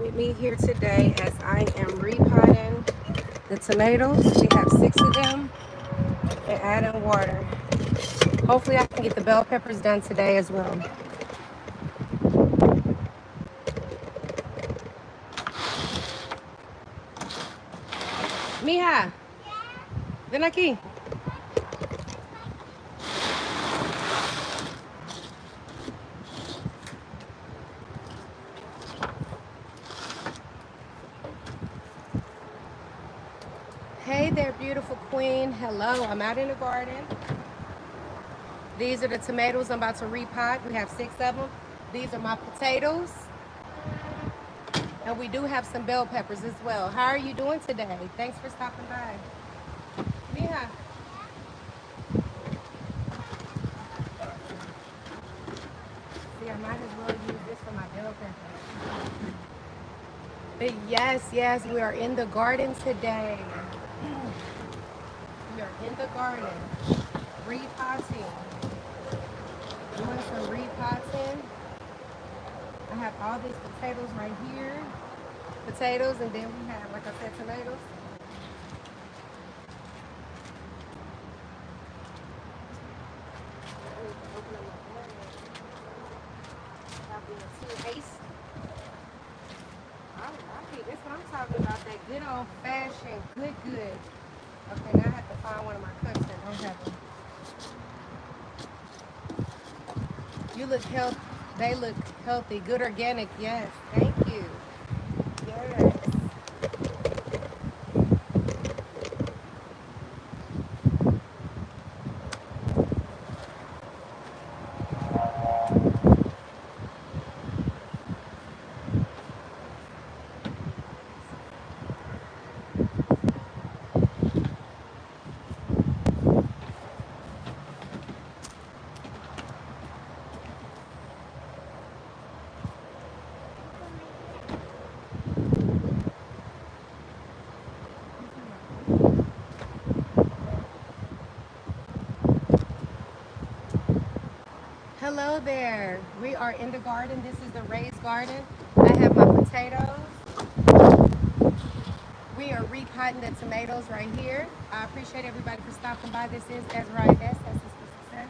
with me here today as I am repotting the tomatoes. We have 6 of them and adding water. Hopefully I can get the bell peppers done today as well. Mija, ven aquí. Hey there, beautiful queen. Hello, I'm out in the garden. These are the tomatoes I'm about to repot. We have 6 of them. These are my potatoes. And we do have some bell peppers as well. How are you doing today? Thanks for stopping by. Mija. See, I might as well use this for my bell peppers. But yes, we are in the garden today. We are in the garden. Repotting. Doing some repotting. I have all these potatoes right here. Potatoes, and then we have, like I said, tomatoes. That's what I'm talking about, that good old fashioned good. Okay, now I have to find one of my cups that don't have them. You look healthy. They look healthy. Good organic, yes. Thank you. Yes. Hello there. We are in the garden. This is the raised garden. I have my potatoes. We are repotting the tomatoes right here. I appreciate everybody for stopping by. This is Ezriyah S. That's for success.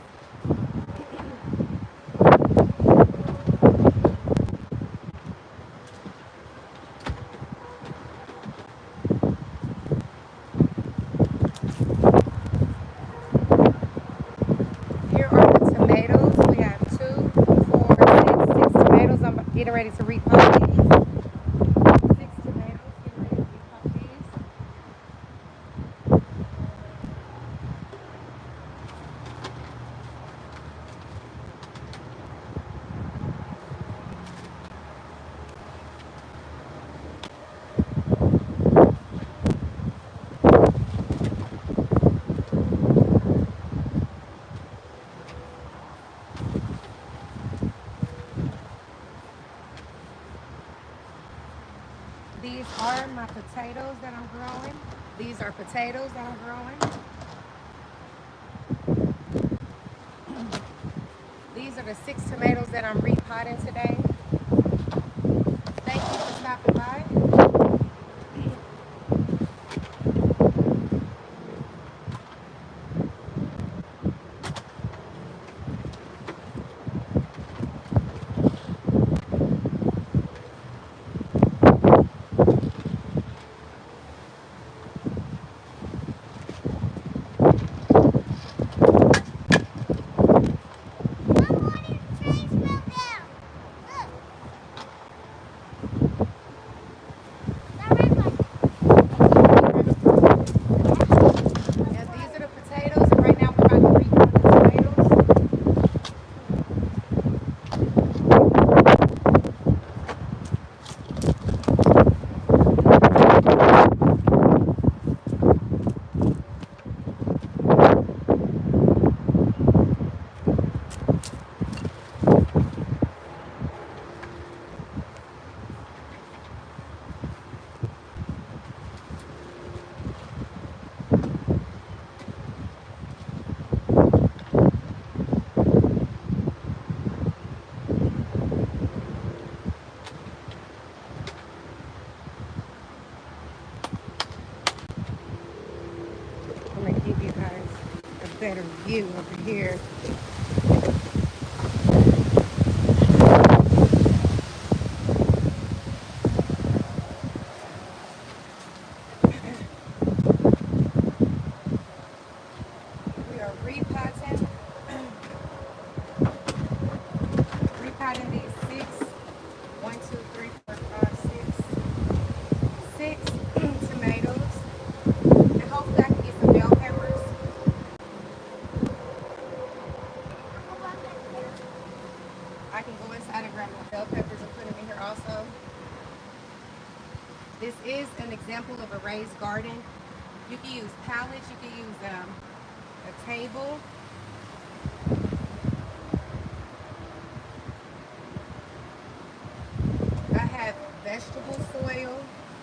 Here are the tomatoes. We have 2, 4, 6 tomatoes. I'm getting ready to repot these. 6 tomatoes. Getting ready to repot these. These are my potatoes that I'm growing. These are potatoes that I'm growing. These are the 6 tomatoes that I'm repotting today. Thank you for stopping by. better view over here. We are repotting these six. 1, 2, 3, 4, 5, 6 tomatoes. And hopefully I can get some bell peppers. I can go inside and grab my bell peppers and put them in here also. This is an example of a raised garden. You can use pallets, you can use a table. I have vegetable soil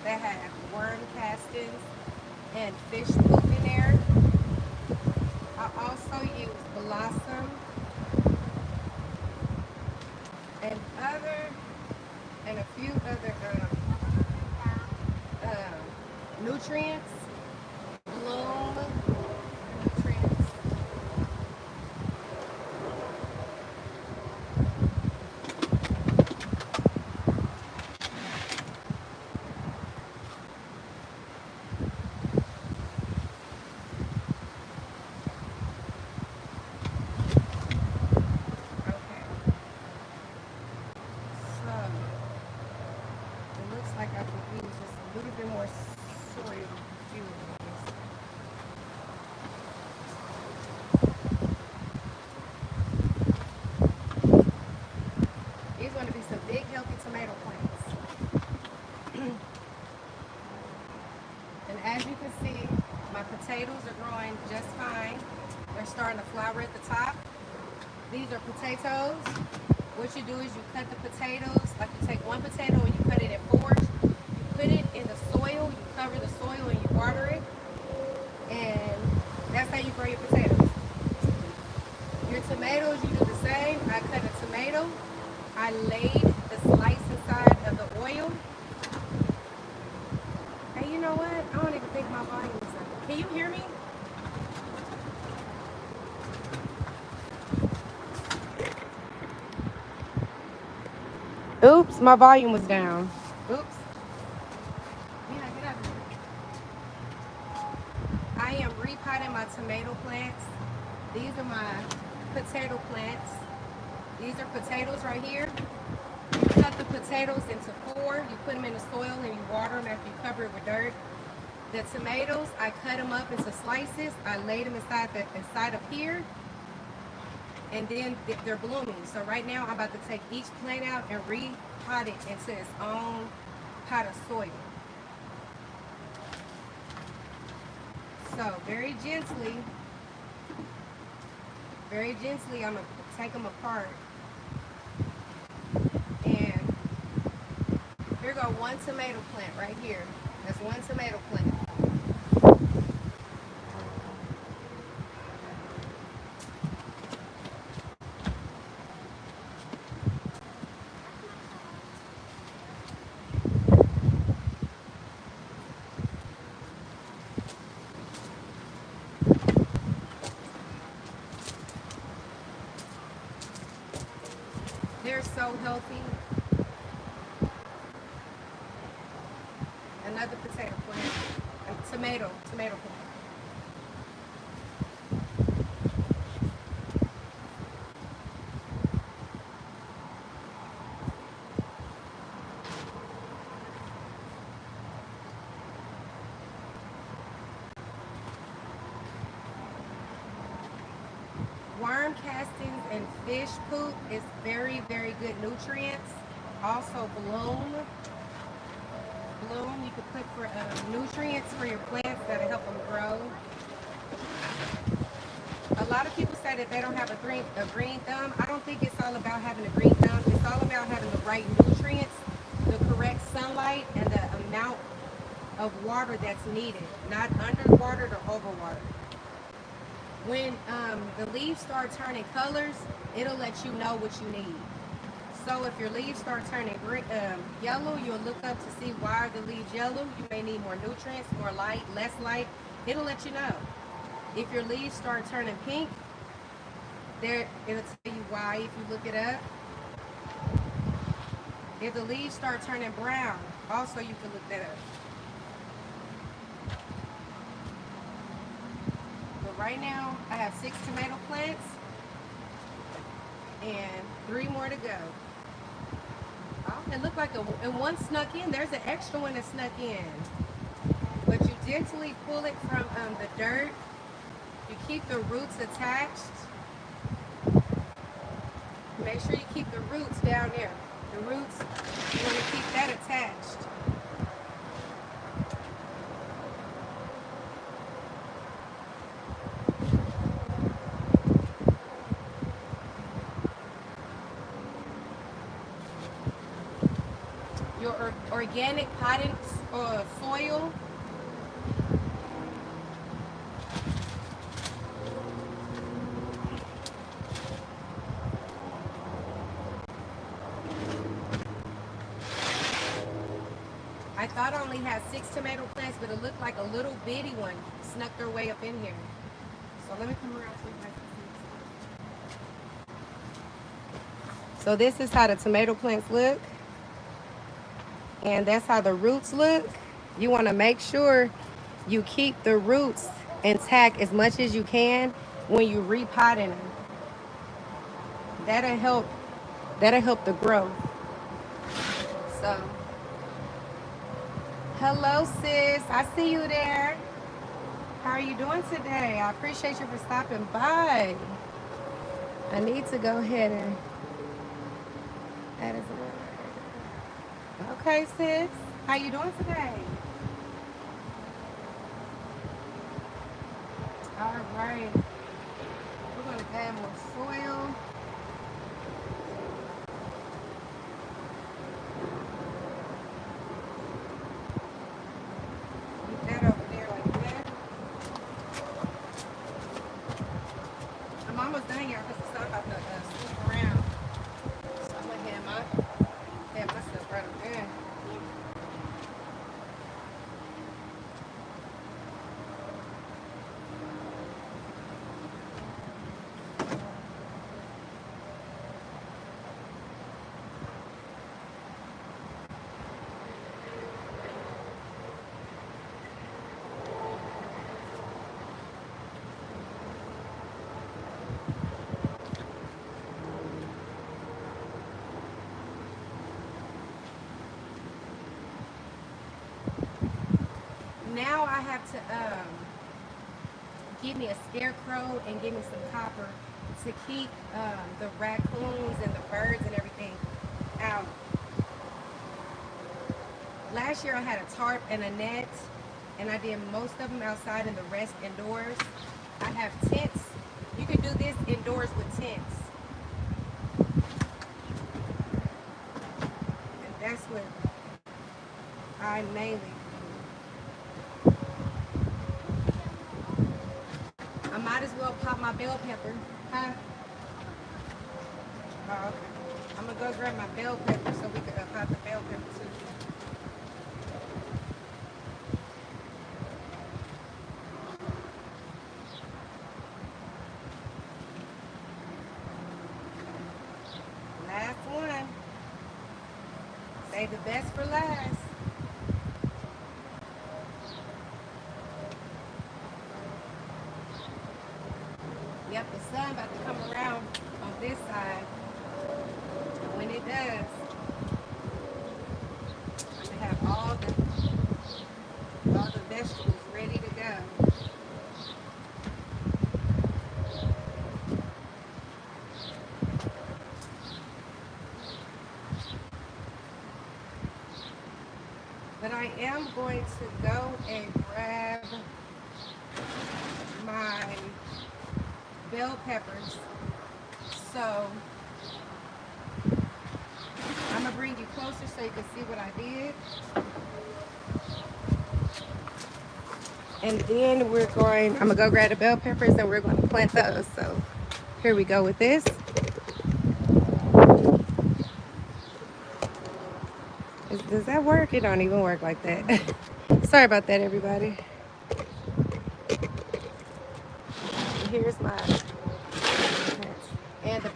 that have worm castings and fish poop in there. I also use blossom and a few other nutrients, bloom nutrients. Okay, so it looks like I could use just a little bit more soil. These going to be some big healthy tomato plants. And as you can see, my potatoes are growing just fine. They're starting to flower at the top. These are potatoes. What you do is you cut the potatoes, like you take one potato and you cut it in fours. You put it in the soil, you cover the soil and you water it. And that's how you grow your potatoes. Your tomatoes, you do the same. I cut a tomato. I laid the slice inside of the oil. And you know what? I don't even think my volume is up. Can you hear me? Oops, my volume was down. Oops. Yeah, get out of here. I am repotting my tomato plants. These are my potato plants. These are potatoes right here. You cut the potatoes into four. You put them in the soil and you water them after you cover it with dirt. The tomatoes, I cut them up into slices. I laid them inside of here. And then they're blooming. So right now I'm about to take each plant out and repot it into its own pot of soil. So very gently, I'm gonna take them apart. And here go one tomato plant right here. That's one tomato plant. They're so healthy. Another potato plant. A tomato plant. Worm castings and fish poop is very, very good nutrients. Also bloom, you can put for nutrients for your plants that'll help them grow. A lot of people say that they don't have a green thumb. I don't think it's all about having a green thumb. It's all about having the right nutrients, the correct sunlight, and the amount of water that's needed, not underwatered or overwatered. When the leaves start turning colors, it'll let you know what you need. So if your leaves start turning yellow, you'll look up to see why are the leaves yellow. You may need more nutrients, more light, less light. It'll let you know. If your leaves start turning pink, there it'll tell you why if you look it up. If the leaves start turning brown, also you can look that up. But right now, I have 6 tomato plants and 3 more to go. Oh, it looked like and one snuck in. There's an extra one that snuck in. But you gently pull it from the dirt. You keep the roots attached. Make sure you keep the roots down there. The roots, you want to keep that attached. Your organic potting soil. I thought I only had 6 tomato plants, but it looked like a little bitty one snuck their way up in here. So let me come around so you guys can see. So this is how the tomato plants look. And that's how the roots look. You want to make sure you keep the roots intact as much as you can when you repotting them. That'll help the growth. So hello sis, I see you there. How are you doing today? I appreciate you for stopping by. I need to go ahead and that is a okay sis. How you doing today? All right. We're going to add more soil. Leave that over there like that. I'm almost done here because it's not about to scoop around. So I'm going to have myself right up there. Now I have to give me a scarecrow and give me some copper to keep the raccoons and the birds and everything out. Last year I had a tarp and a net, and I did most of them outside and the rest indoors. I have tents. You can do this indoors with tents. And that's what I mainly do. I might as well pop my bell pepper. Huh? Oh, okay. I'm going to go grab my bell pepper so we can pop the bell pepper too. Last one. Save the best for last. Yep, the sun about to come around on this side. And when it does, I'm gonna have all the vegetables ready to go. But I am going to go and grab my bell peppers. So I'm gonna bring you closer so you can see what I did. And then I'm gonna go grab the bell peppers and we're gonna plant those. So here we go with this. Does that work? It don't even work like that. Sorry about that, everybody. here's my, and the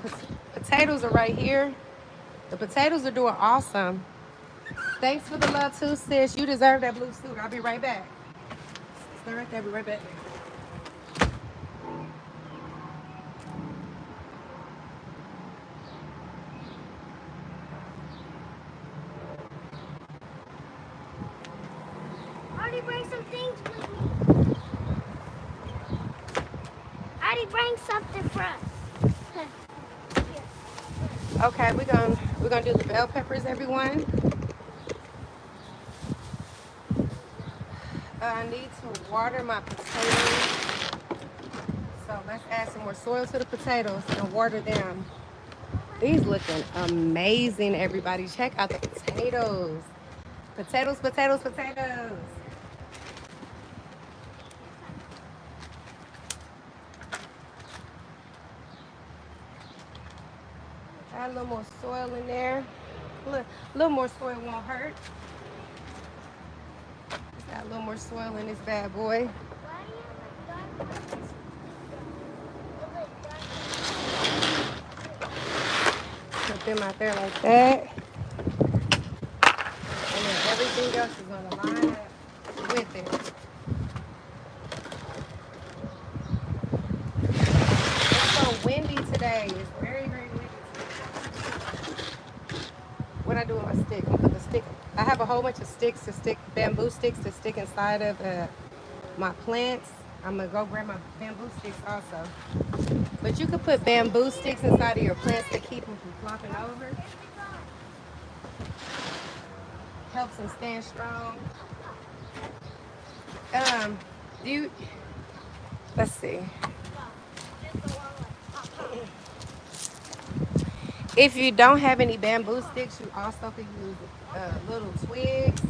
potatoes are right here. The potatoes are doing awesome. Thanks for the love too, sis. You deserve that blue suit. I'll be right back. Stay right there. I'll be right back. Already bring some things with me. Already bring something for us. Okay, we're gonna do the bell peppers, everyone. I need to water my potatoes. So let's add some more soil to the potatoes and water them. These looking amazing, everybody. Check out the potatoes. Potatoes, potatoes, potatoes. Add a little more soil in there. A little more soil won't hurt. Just add a little more soil in this bad boy. Put them out there like that. And then everything else is gonna line up with it. It's so windy today. It's very, very windy today. What I do with my stick? I'm gonna put the stick. I have a whole bunch of sticks to stick, bamboo sticks to stick inside of my plants. I'm gonna go grab my bamboo sticks also. But you could put bamboo sticks inside of your plants to keep them from flopping over. Helps them stand strong. Do you, let's see. If you don't have any bamboo sticks, you also could use little twigs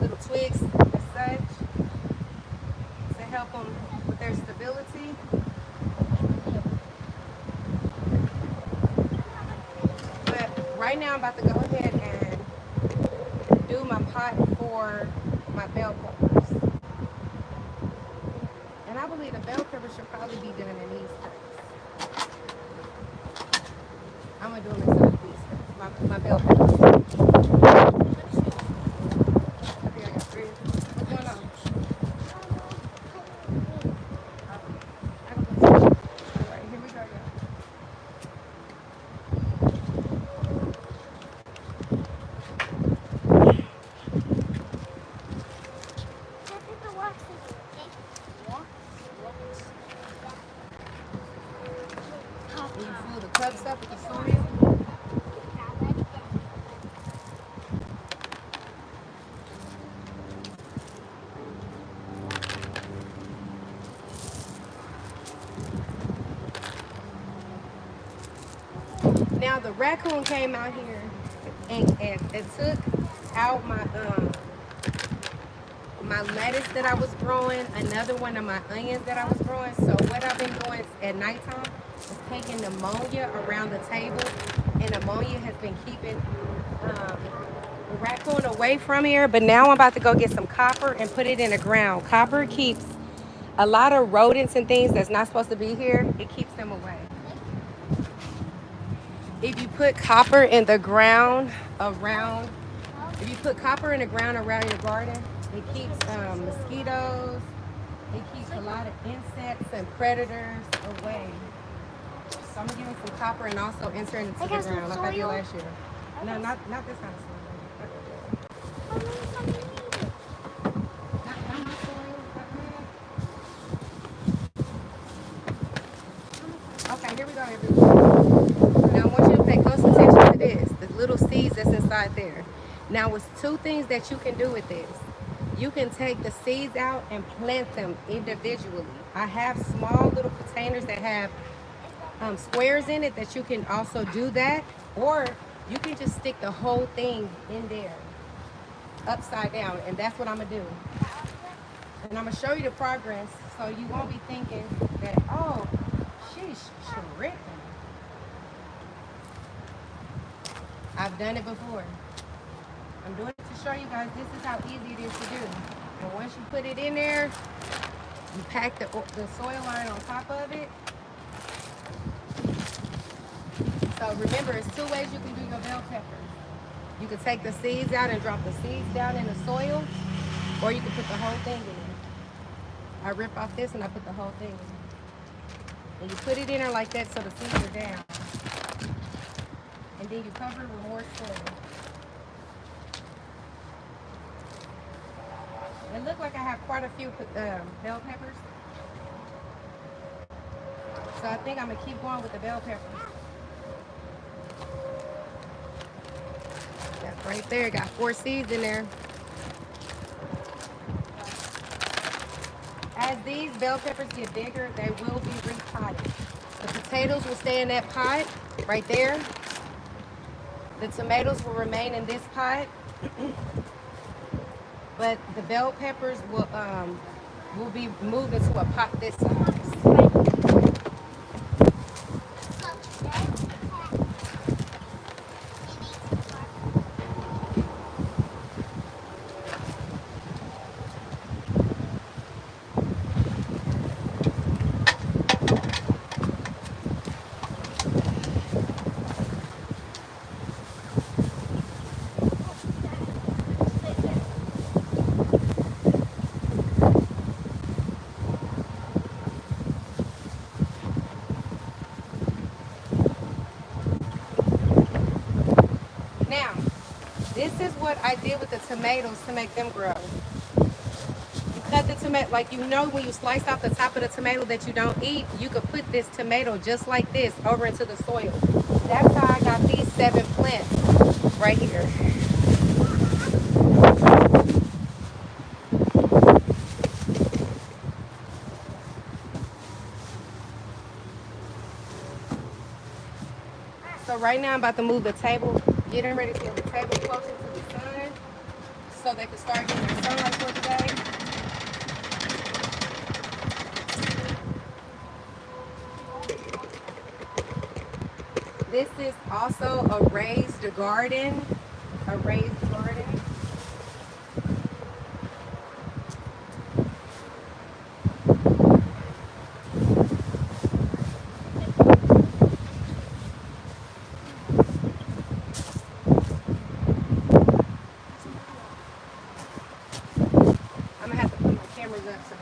as such to help them with their stability. But right now I'm about to go ahead and do my pot for my bell peppers. And I believe the bell peppers should probably be done in these cups. I'm gonna do them inside of these cups, my bell peppers. Okay, I got three. What's going on? All right, here we go, y'all. You fill the cups up with the soil. Now the raccoon came out here and took out my lettuce that I was growing, another one of my onions that I was growing. So what I've been doing at nighttime is taking pneumonia around the table, and pneumonia has been keeping the raccoon away from here. But now I'm about to go get some copper and put it in the ground. Copper keeps a lot of rodents and things that's not supposed to be here. It keeps them away. If you put copper in the ground around, if you put copper in the ground around your garden, it keeps mosquitoes, it keeps a lot of insects and predators away. So I'm gonna give it some copper and also enter it into the ground like I did last year. No, not this kind of soil. Not my soil. Okay, here we go, everyone. Now I want you to pay close attention to this, the little seeds that's inside there. Now it's two things that you can do with this. You can take the seeds out and plant them individually. I have small little containers that have squares in it that you can also do that, or you can just stick the whole thing in there upside down, and that's what I'm gonna do. And I'm gonna show you the progress so you won't be thinking that, oh, she's tripping. I've done it before. I'm doing it to show you guys this is how easy it is to do. And once you put it in there, You pack the soil line on top of it. So remember, it's two ways you can do your bell peppers. You can take the seeds out and drop the seeds down in the soil, or you can put the whole thing in there. I rip off this and I put the whole thing in. And you put it in there like that so the seeds are down. And then you cover it with more soil. It looks like I have quite a few bell peppers. So I think I'm gonna keep going with the bell peppers. That's right there, got 4 seeds in there. As these bell peppers get bigger, they will be repotted. The potatoes will stay in that pot right there. The tomatoes will remain in this pot. But the bell peppers will be moved into a pot this size. Now, this is what I did with the tomatoes to make them grow. You cut the tomato, like you know when you slice off the top of the tomato that you don't eat, you could put this tomato just like this over into the soil. That's how I got these 7 plants right here. So right now I'm about to move the table, getting ready to move the table closer to the sun so they can start getting their sunlight for today. This is also a raised garden. A raised garden. I'm gonna have to put my cameras up so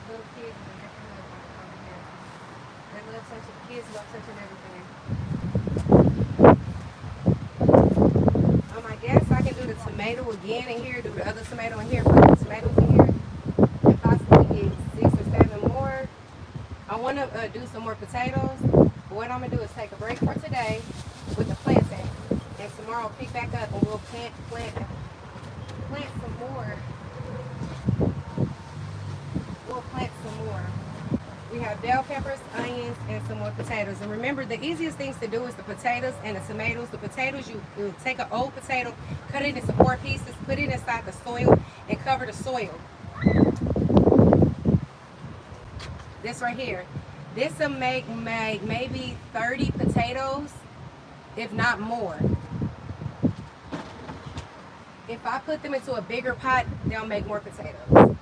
little kids they love touching, kids love touching everything. I guess I can do the tomato again in here, do the other tomato in here, put the tomatoes in here, and possibly get 6 or 7 more. I want to do some more potatoes, but what I'm going to do is take a break for today with the planting, and tomorrow I'll pick back up and we'll plant some more. We'll plant some more. We have bell peppers, onions, and some more potatoes. And remember, the easiest things to do is the potatoes and the tomatoes. The potatoes, you take an old potato, cut it into 4 pieces, put it inside the soil, and cover the soil. This right here. This will make maybe 30 potatoes, if not more. If I put them into a bigger pot, they'll make more potatoes. So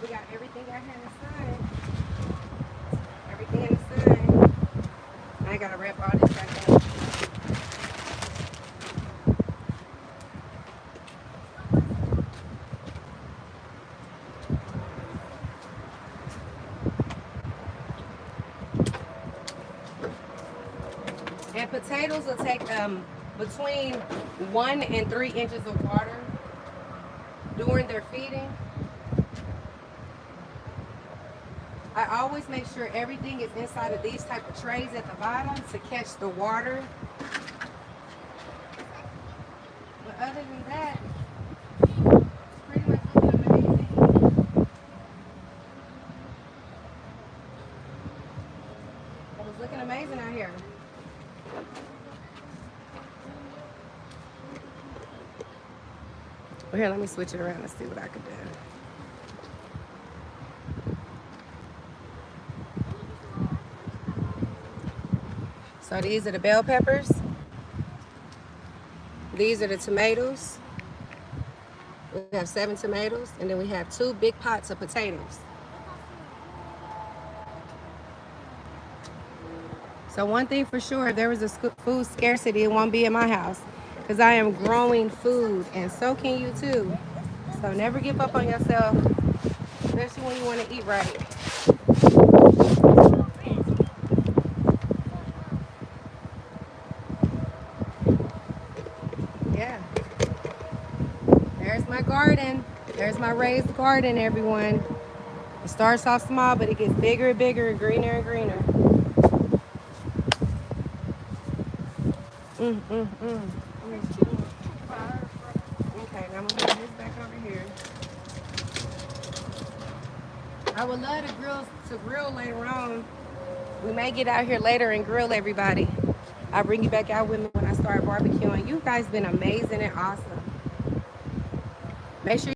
we got everything out here inside. Everything in the sun. I gotta wrap all this back up. And potatoes will take between 1 and 3 inches of water during their feeding. I always make sure everything is inside of these type of trays at the bottom to catch the water. But other than that, it's pretty much looking amazing. It was looking amazing out here. Well, here, let me switch it around and see what I can do. So these are the bell peppers. These are the tomatoes. We have 7 tomatoes, and then we have 2 big pots of potatoes. So one thing for sure, if there was a food scarcity, it won't be in my house, because I am growing food, and so can you too. So never give up on yourself, especially when you want to eat right. Yeah. There's my garden. There's my raised garden, everyone. It starts off small, but it gets bigger and bigger and greener and greener. Mm, mm, mm. Okay, now I'm gonna put this back over here. I would love to grill later on. We may get out here later and grill everybody. I'll bring you back out with me when I start barbecuing. You guys been amazing and awesome. Make sure